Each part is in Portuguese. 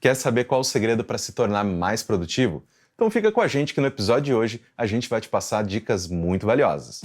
Quer saber qual o segredo para se tornar mais produtivo? Então fica com a gente que no episódio de hoje a gente vai te passar dicas muito valiosas.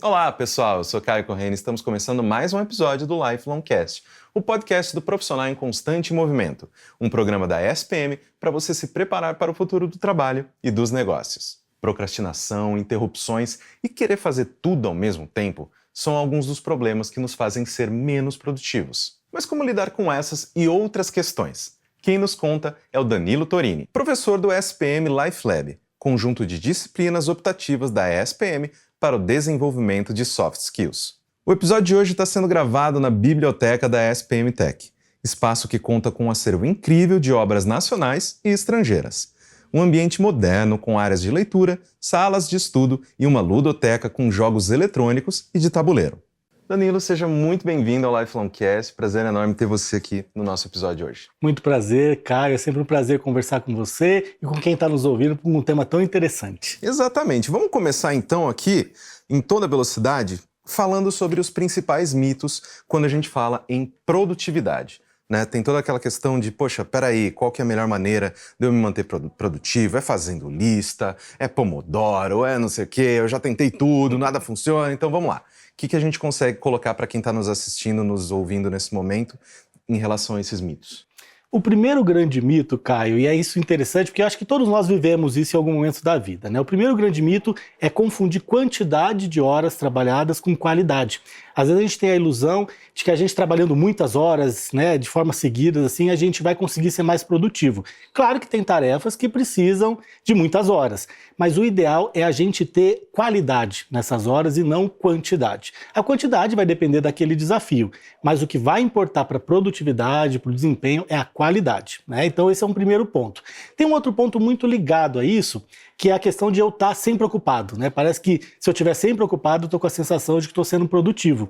Olá pessoal, eu sou Caio Corrêa e estamos começando mais um episódio do Lifelong Cast, o podcast do profissional em constante movimento, um programa da SPM para você se preparar para o futuro do trabalho e dos negócios. Procrastinação, interrupções e querer fazer tudo ao mesmo tempo são alguns dos problemas que nos fazem ser menos produtivos. Mas como lidar com essas e outras questões? Quem nos conta é o Danilo Torini, professor do SPM Life Lab, conjunto de disciplinas optativas da SPM para o desenvolvimento de soft skills. O episódio de hoje está sendo gravado na biblioteca da SPM Tech, espaço que conta com um acervo incrível de obras nacionais e estrangeiras. Um ambiente moderno com áreas de leitura, salas de estudo e uma ludoteca com jogos eletrônicos e de tabuleiro. Danilo, seja muito bem-vindo ao Lifelong Cast. Prazer enorme ter você aqui no nosso episódio de hoje. Muito prazer, Caio. É sempre um prazer conversar com você e com quem está nos ouvindo por um tema tão interessante. Exatamente. Vamos começar então aqui, em toda velocidade, falando sobre os principais mitos quando a gente fala em produtividade. Né? Tem toda aquela questão de, poxa, peraí, qual que é a melhor maneira de eu me manter produtivo? É fazendo lista, é Pomodoro, é não sei o quê, eu já tentei tudo, nada funciona, então vamos lá. O que a gente consegue colocar para quem está nos assistindo, nos ouvindo nesse momento, em relação a esses mitos? O primeiro grande mito, Caio, e é isso interessante, porque eu acho que todos nós vivemos isso em algum momento da vida, né? O primeiro grande mito é confundir quantidade de horas trabalhadas com qualidade. Às vezes a gente tem a ilusão de que a gente trabalhando muitas horas, né, de forma seguida, assim, a gente vai conseguir ser mais produtivo. Claro que tem tarefas que precisam de muitas horas, mas o ideal é a gente ter qualidade nessas horas e não quantidade. A quantidade vai depender daquele desafio, mas o que vai importar para a produtividade, para o desempenho, é a qualidade, né? Então esse é um primeiro ponto. Tem um outro ponto muito ligado a isso, que é a questão de eu estar sempre ocupado, né? Parece que se eu estiver sempre ocupado, eu estou com a sensação de que estou sendo produtivo.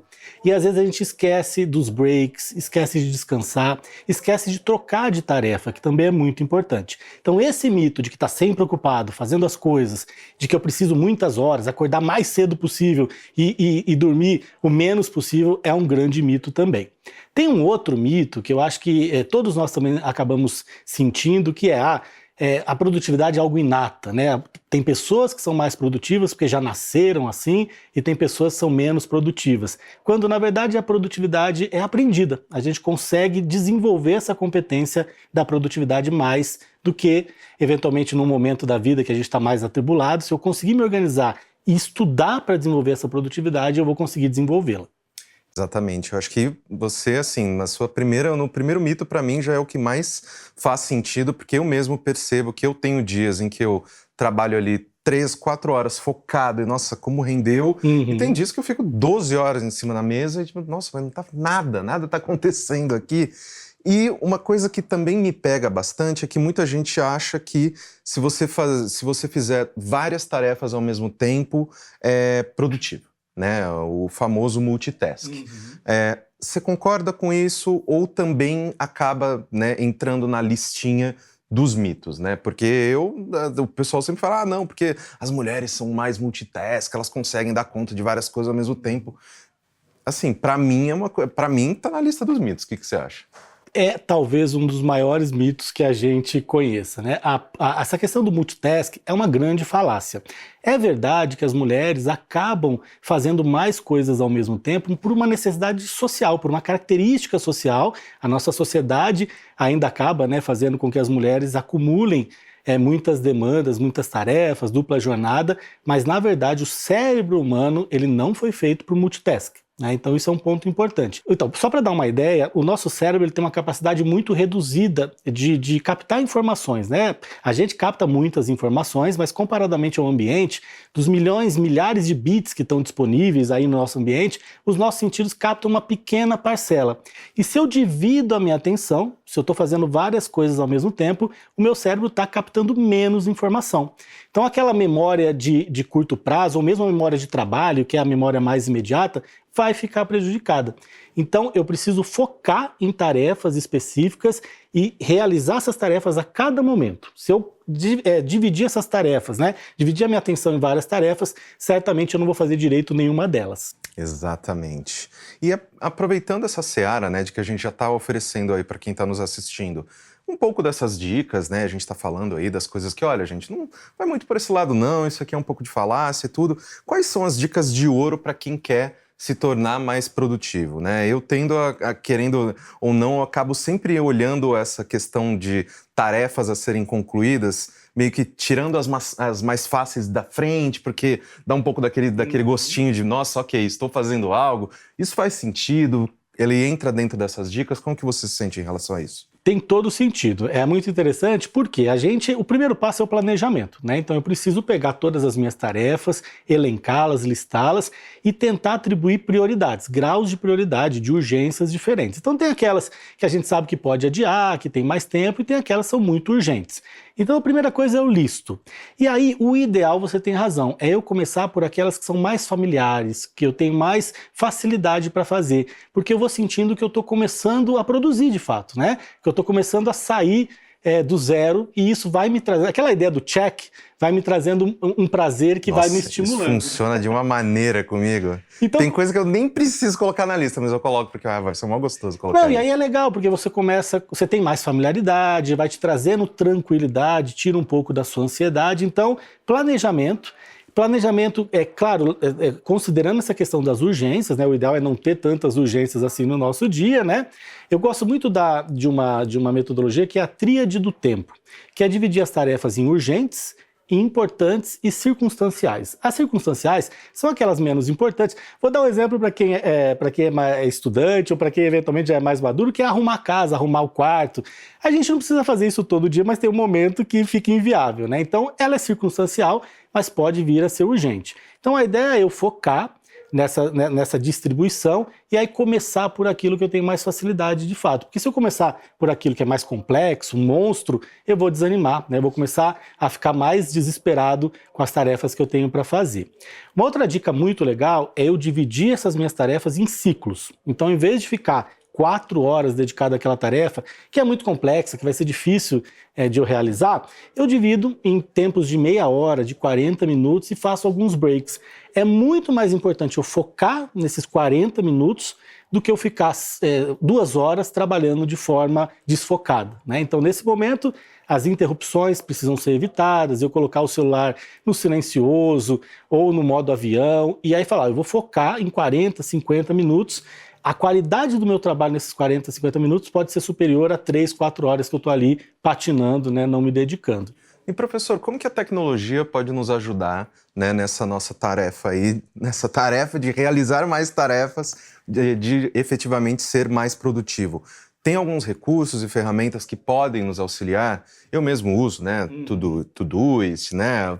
E às vezes a gente esquece dos breaks, esquece de descansar, esquece de trocar de tarefa, que também é muito importante. Então esse mito de que está sempre ocupado, fazendo as coisas, de que eu preciso muitas horas, acordar mais cedo possível e dormir o menos possível, é um grande mito também. Tem um outro mito que eu acho que todos nós também acabamos sentindo, que é a produtividade é algo inata, né? Tem pessoas que são mais produtivas porque já nasceram assim e tem pessoas que são menos produtivas. Quando, na verdade, a produtividade é aprendida. A gente consegue desenvolver essa competência da produtividade mais do que, eventualmente, num momento da vida que a gente está mais atribulado. Se eu conseguir me organizar e estudar para desenvolver essa produtividade, eu vou conseguir desenvolvê-la. Exatamente, eu acho que você, assim, no primeiro mito, para mim, já é o que mais faz sentido, porque eu mesmo percebo que eu tenho dias em que eu trabalho ali 3, 4 horas focado e, nossa, como rendeu, e tem dias que eu fico 12 horas em cima da mesa e, tipo, nossa, mas não tá nada tá acontecendo aqui. E uma coisa que também me pega bastante é que muita gente acha que se você fizer várias tarefas ao mesmo tempo, é produtivo. Né, o famoso multitask. Você concorda com isso ou também acaba, né, entrando na listinha dos mitos, né? Porque o pessoal sempre fala, não, porque as mulheres são mais multitask, elas conseguem dar conta de várias coisas ao mesmo tempo. Assim, para mim tá na lista dos mitos. O que você acha? É talvez um dos maiores mitos que a gente conheça, né? Essa questão do multitask é uma grande falácia. É verdade que as mulheres acabam fazendo mais coisas ao mesmo tempo por uma necessidade social, por uma característica social. A nossa sociedade ainda acaba, né, fazendo com que as mulheres acumulem muitas demandas, muitas tarefas, dupla jornada, mas na verdade o cérebro humano ele não foi feito para o multitask. Então isso é um ponto importante. Então, só para dar uma ideia, o nosso cérebro ele tem uma capacidade muito reduzida de captar informações, né? A gente capta muitas informações, mas comparadamente ao ambiente, dos milhares de bits que estão disponíveis aí no nosso ambiente, os nossos sentidos captam uma pequena parcela. E se eu divido a minha atenção, se eu estou fazendo várias coisas ao mesmo tempo, o meu cérebro está captando menos informação. Então aquela memória de curto prazo, ou mesmo a memória de trabalho, que é a memória mais imediata, vai ficar prejudicada. Então eu preciso focar em tarefas específicas e realizar essas tarefas a cada momento. Se eu dividir essas tarefas, né, dividir a minha atenção em várias tarefas, certamente eu não vou fazer direito nenhuma delas. Exatamente. E aproveitando essa seara, né, de que a gente já está oferecendo aí para quem está nos assistindo, um pouco dessas dicas, né, a gente está falando aí das coisas que, olha, gente, não vai muito por esse lado não, isso aqui é um pouco de falácia e tudo. Quais são as dicas de ouro para quem quer se tornar mais produtivo, né? Eu tendo querendo ou não, eu acabo sempre olhando essa questão de tarefas a serem concluídas, meio que tirando as mais fáceis da frente, porque dá um pouco daquele gostinho de, nossa, ok, estou fazendo algo, isso faz sentido, ele entra dentro dessas dicas, como que você se sente em relação a isso? Tem todo sentido. É muito interessante porque o primeiro passo é o planejamento, né? Então eu preciso pegar todas as minhas tarefas, elencá-las, listá-las e tentar atribuir prioridades, graus de prioridade, de urgências diferentes. Então tem aquelas que a gente sabe que pode adiar, que tem mais tempo, e tem aquelas que são muito urgentes. Então a primeira coisa é eu listo. E aí o ideal, você tem razão, é eu começar por aquelas que são mais familiares, que eu tenho mais facilidade para fazer, porque eu vou sentindo que eu estou começando a produzir de fato, né? Que eu estou começando a sair do zero, e isso vai me trazer, aquela ideia do check, vai me trazendo um prazer que vai me estimulando. Isso funciona de uma maneira comigo. Então, tem coisa que eu nem preciso colocar na lista, mas eu coloco porque vai ser mó gostoso colocar. Não, e aí é legal, porque você tem mais familiaridade, vai te trazendo tranquilidade, tira um pouco da sua ansiedade. Então, planejamento, é claro, considerando essa questão das urgências, né? O ideal é não ter tantas urgências assim no nosso dia, né? Eu gosto muito de uma metodologia que é a tríade do tempo, que é dividir as tarefas em urgentes, importantes e circunstanciais. As circunstanciais são aquelas menos importantes. Vou dar um exemplo para quem é estudante ou para quem eventualmente já é mais maduro, que é arrumar a casa, arrumar o quarto. A gente não precisa fazer isso todo dia, mas tem um momento que fica inviável, né? Então, ela é circunstancial, mas pode vir a ser urgente. Então, a ideia é eu focar nessa distribuição e aí começar por aquilo que eu tenho mais facilidade de fato. Porque se eu começar por aquilo que é mais complexo, um monstro, eu vou desanimar, né? Eu vou começar a ficar mais desesperado com as tarefas que eu tenho para fazer. Uma outra dica muito legal é eu dividir essas minhas tarefas em ciclos. Então, em vez de ficar 4 horas dedicado àquela tarefa, que é muito complexa, que vai ser difícil de eu realizar, eu divido em tempos de meia hora, de 40 minutos e faço alguns breaks. É muito mais importante eu focar nesses 40 minutos do que eu ficar 2 horas trabalhando de forma desfocada, né? Então, nesse momento, as interrupções precisam ser evitadas, eu colocar o celular no silencioso ou no modo avião, e aí falar, eu vou focar em 40, 50 minutos. A qualidade do meu trabalho nesses 40, 50 minutos pode ser superior a 3, 4 horas que eu estou ali patinando, né, não me dedicando. E professor, como que a tecnologia pode nos ajudar, né, nessa nossa tarefa aí, nessa tarefa de realizar mais tarefas, de efetivamente ser mais produtivo? Tem alguns recursos e ferramentas que podem nos auxiliar? Eu mesmo uso, né, Todoist, né,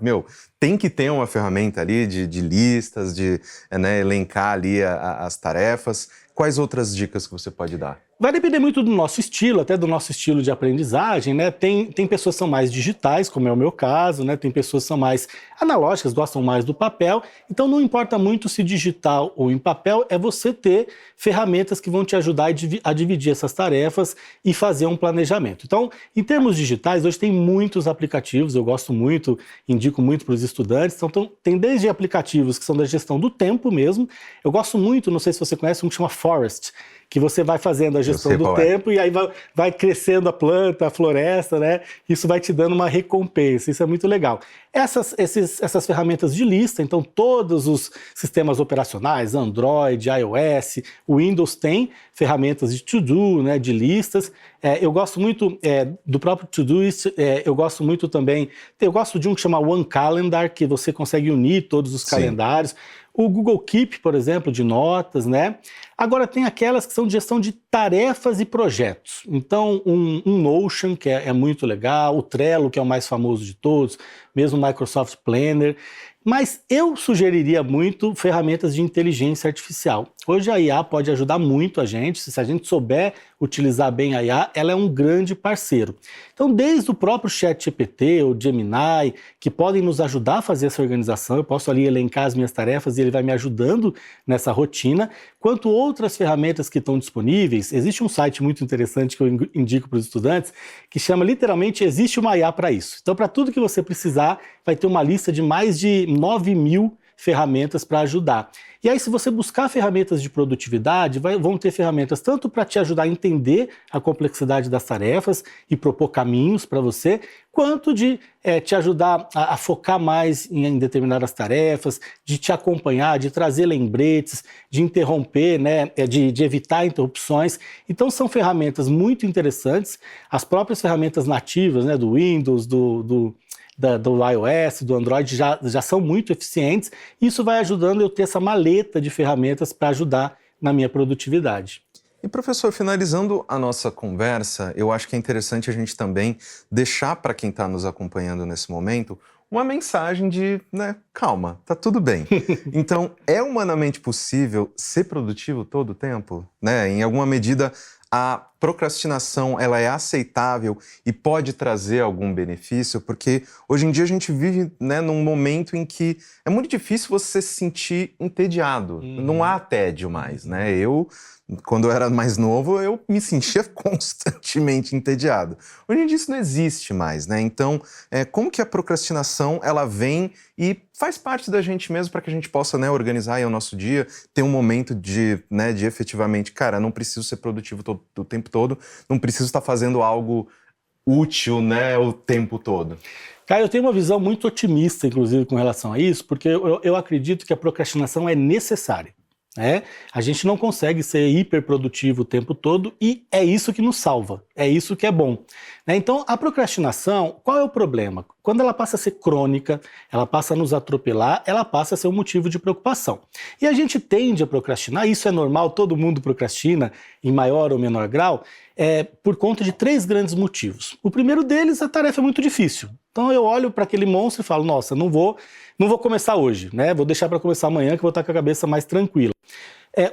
tem que ter uma ferramenta ali de listas, de elencar ali as tarefas. Quais outras dicas que você pode dar? Vai depender muito do nosso estilo, até do nosso estilo de aprendizagem, né? Tem pessoas que são mais digitais, como é o meu caso, né? Tem pessoas que são mais analógicas, gostam mais do papel. Então não importa muito se digital ou em papel, é você ter ferramentas que vão te ajudar a dividir essas tarefas e fazer um planejamento. Então, em termos digitais, hoje tem muitos aplicativos, eu gosto muito, indico muito para os estudantes. Então tem desde aplicativos que são da gestão do tempo mesmo. Eu gosto muito, não sei se você conhece, um que chama Forest, que você vai fazendo a gestão do tempo e aí vai crescendo a planta, a floresta, né? Isso vai te dando uma recompensa, isso é muito legal. Essas ferramentas de lista, então todos os sistemas operacionais, Android, iOS, o Windows tem ferramentas de to-do, né, de listas. Eu gosto muito do próprio Todoist, eu gosto muito também, eu gosto de um que chama One Calendar, que você consegue unir todos os calendários. O Google Keep, por exemplo, de notas, né? Agora tem aquelas que são de gestão de tarefas e projetos. Então, um Notion, que é muito legal, o Trello, que é o mais famoso de todos, mesmo o Microsoft Planner. Mas eu sugeriria muito ferramentas de inteligência artificial. Hoje a IA pode ajudar muito a gente, se a gente souber utilizar bem a IA, ela é um grande parceiro. Então, desde o próprio ChatGPT ou Gemini, que podem nos ajudar a fazer essa organização, eu posso ali elencar as minhas tarefas e ele vai me ajudando nessa rotina, quanto outras ferramentas que estão disponíveis. Existe um site muito interessante que eu indico para os estudantes, que chama literalmente Existe uma IA para isso. Então, para tudo que você precisar, vai ter uma lista de mais de 9.000 ferramentas para ajudar. E aí, se você buscar ferramentas de produtividade, vão ter ferramentas tanto para te ajudar a entender a complexidade das tarefas e propor caminhos para você, quanto de te ajudar a focar mais em determinadas tarefas, de te acompanhar, de trazer lembretes, de interromper, né, de evitar interrupções. Então, são ferramentas muito interessantes. As próprias ferramentas nativas, né, do Windows, do iOS, do Android, já são muito eficientes. Isso vai ajudando eu ter essa maleta de ferramentas para ajudar na minha produtividade. E professor, finalizando a nossa conversa, eu acho que é interessante a gente também deixar para quem está nos acompanhando nesse momento uma mensagem de, né, calma, tá tudo bem. Então, é humanamente possível ser produtivo todo o tempo? Né? Em alguma medida, a procrastinação ela é aceitável e pode trazer algum benefício? Porque hoje em dia a gente vive, né, num momento em que é muito difícil você se sentir entediado. Não há tédio mais, né? Quando eu era mais novo, eu me sentia constantemente entediado. Hoje em dia isso não existe mais, né? Então, como que a procrastinação ela vem e faz parte da gente mesmo para que a gente possa, né, organizar aí o nosso dia, ter um momento de efetivamente, cara, não preciso ser produtivo o tempo todo, não preciso estar fazendo algo útil, né, o tempo todo. Caio, eu tenho uma visão muito otimista, inclusive, com relação a isso, porque eu acredito que a procrastinação é necessária. A gente não consegue ser hiperprodutivo o tempo todo e é isso que nos salva, é isso que é bom. Então, a procrastinação, qual é o problema? Quando ela passa a ser crônica, ela passa a nos atropelar, ela passa a ser um motivo de preocupação. E a gente tende a procrastinar, isso é normal, todo mundo procrastina em maior ou menor grau, por conta de 3 grandes motivos. O primeiro deles, a tarefa é muito difícil. Então eu olho para aquele monstro e falo, nossa, não vou começar hoje, né? Vou deixar para começar amanhã que eu vou estar com a cabeça mais tranquila.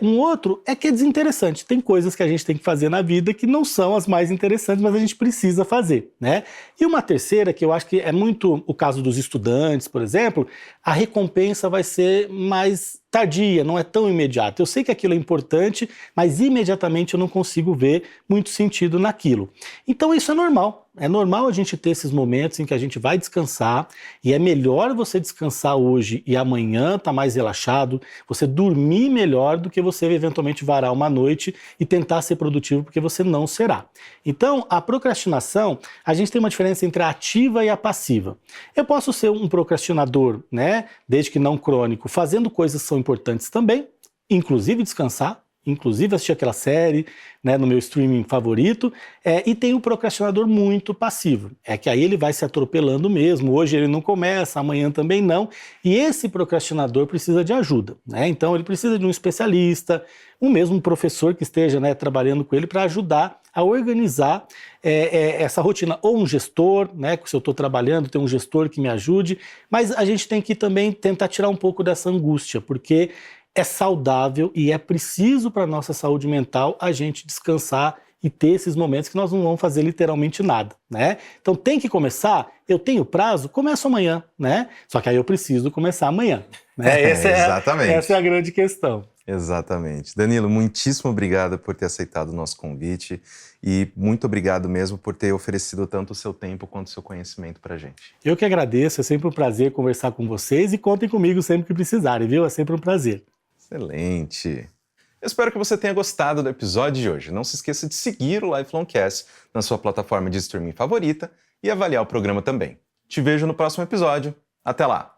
Um outro é que é desinteressante. Tem coisas que a gente tem que fazer na vida que não são as mais interessantes, mas a gente precisa fazer, né? E uma terceira, que eu acho que é muito o caso dos estudantes, por exemplo, a recompensa vai ser mais tardia, não é tão imediata. Eu sei que aquilo é importante, mas imediatamente eu não consigo ver muito sentido naquilo. Então isso é normal. É normal a gente ter esses momentos em que a gente vai descansar e é melhor você descansar hoje e amanhã tá mais relaxado, você dormir melhor do que você eventualmente varar uma noite e tentar ser produtivo porque você não será. Então, a procrastinação, a gente tem uma diferença entre a ativa e a passiva. Eu posso ser um procrastinador, né, desde que não crônico, fazendo coisas que são importantes também, inclusive descansar, inclusive assistir aquela série, né, no meu streaming favorito, e tem um procrastinador muito passivo, que aí ele vai se atropelando mesmo, hoje ele não começa, amanhã também não, e esse procrastinador precisa de ajuda, né? Então ele precisa de um especialista, um mesmo professor que esteja, né, trabalhando com ele para ajudar a organizar essa rotina, ou um gestor, né, se eu estou trabalhando, tem um gestor que me ajude, mas a gente tem que também tentar tirar um pouco dessa angústia, porque é saudável e é preciso para a nossa saúde mental a gente descansar e ter esses momentos que nós não vamos fazer literalmente nada, né? Então tem que começar, eu tenho prazo, começo amanhã, né? Só que aí eu preciso começar amanhã, né? Exatamente. Essa é a grande questão. Exatamente. Danilo, muitíssimo obrigado por ter aceitado o nosso convite e muito obrigado mesmo por ter oferecido tanto o seu tempo quanto o seu conhecimento para a gente. Eu que agradeço, é sempre um prazer conversar com vocês e contem comigo sempre que precisarem, viu? É sempre um prazer. Excelente! Eu espero que você tenha gostado do episódio de hoje. Não se esqueça de seguir o LifelongCast na sua plataforma de streaming favorita e avaliar o programa também. Te vejo no próximo episódio. Até lá!